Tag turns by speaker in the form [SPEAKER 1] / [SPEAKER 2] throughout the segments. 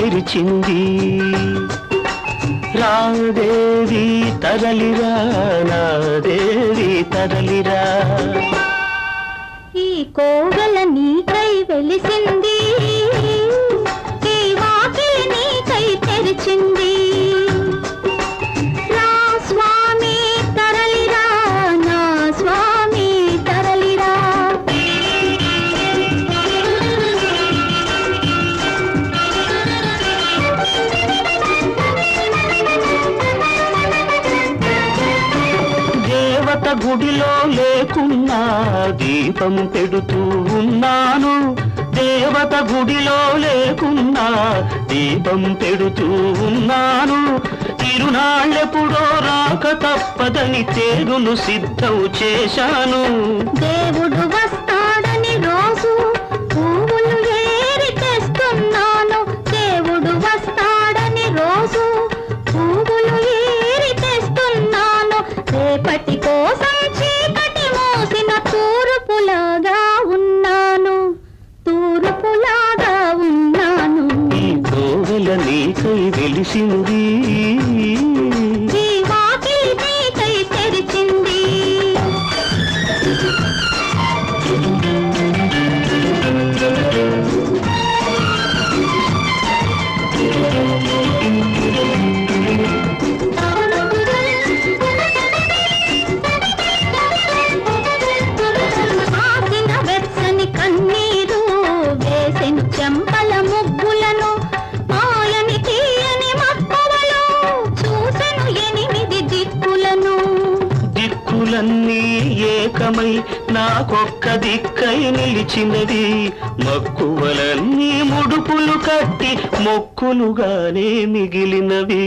[SPEAKER 1] తెరిచింది. రాదేవి తరలిరా నా దేవి తరలిరా.
[SPEAKER 2] ఈ కోవెల నీకై వెలిసింది, ఈ వాకిలి నీకై తెరిచింది. రా స్వామి తరలిరా నా స్వామి తరలిరా.
[SPEAKER 1] దేవత గుడిలో లేకున్నా దీపం పెడుతూ ఉన్నాను. దేవత గుడిలో లేకున్నా దీపం పెడుతూ ఉన్నాను. తిరునాళ్ళెప్పుడో రాక తప్పదని తేరును సిద్ధం చేశాను.
[SPEAKER 2] దేవుడు వస్తాడని రోజు పువ్వులు ఏరి తెస్తున్నాను. దేవుడు వస్తాడని రోజు పువ్వులు ఏరి తెస్తున్నాను. రేపటి కోసం చీకటి మోసిన తూర్పులాగా ఉన్నాను, తూర్పులాగా ఉన్నాను.
[SPEAKER 1] ఈ కోవెల నీకై వెలిసింది,
[SPEAKER 2] ఈ వాకిలి నీకై తెరిచింది. ఆసిన వెచ్చని కన్నీరు వేసెను చెంపల ముగ్గులను. మాయని తీయని మక్కువలు చూసెను 8 దిక్కులను.
[SPEAKER 1] దిక్కులన్నీ ఏకమై నాకొక్క దిక్కై నిలిచినది. మక్కువలన్నీ ముడుపులు కట్టి మొక్కులుగానే మిగిలినవి,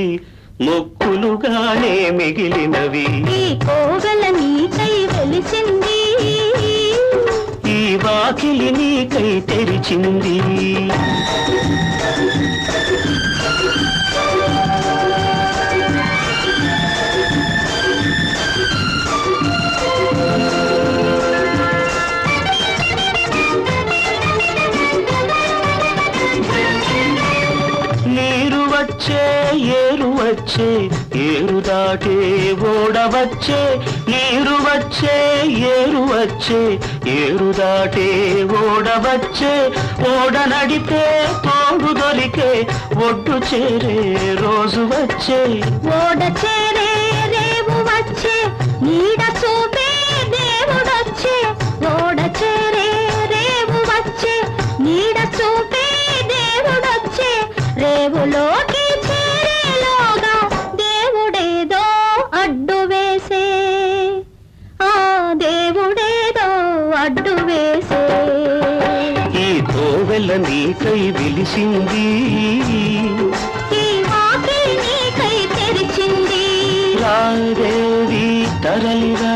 [SPEAKER 1] మొక్కులుగానే మిగిలినవి.
[SPEAKER 2] ఈ కోవెల నీకై వెలిసింది,
[SPEAKER 1] ఈ వాకిలి నీకై తెరిచింది. నీరు వచ్చే ఏరు వచ్చే ఏరు దాటే ఓడవచ్చే. నీరు వచ్చే ఏరు వచ్చే ఏరు దాటే ఓడవచ్చే. ఓడ నడిపే తోడు దొరికే ఒడ్డు చేరే రోజు వచ్చే.
[SPEAKER 2] ఓడ చేరే రేవు వచ్చే, నీడ చూపే దేవుడొచ్చే. ఓడ చేరే రేవు వచ్చే, నీడ చూపే దేవుడొచ్చే. రేవులోకి చేరేలోగా దేవుడేదో అడ్డు వేసే, ఆ దేవుడేదో అడ్డు వేసే.
[SPEAKER 1] ఈ కోవెల నీకై వెలిసింది,
[SPEAKER 2] ఈ వాకిలి నీకై తెరిచింది.
[SPEAKER 1] రాదేవి తరలిరా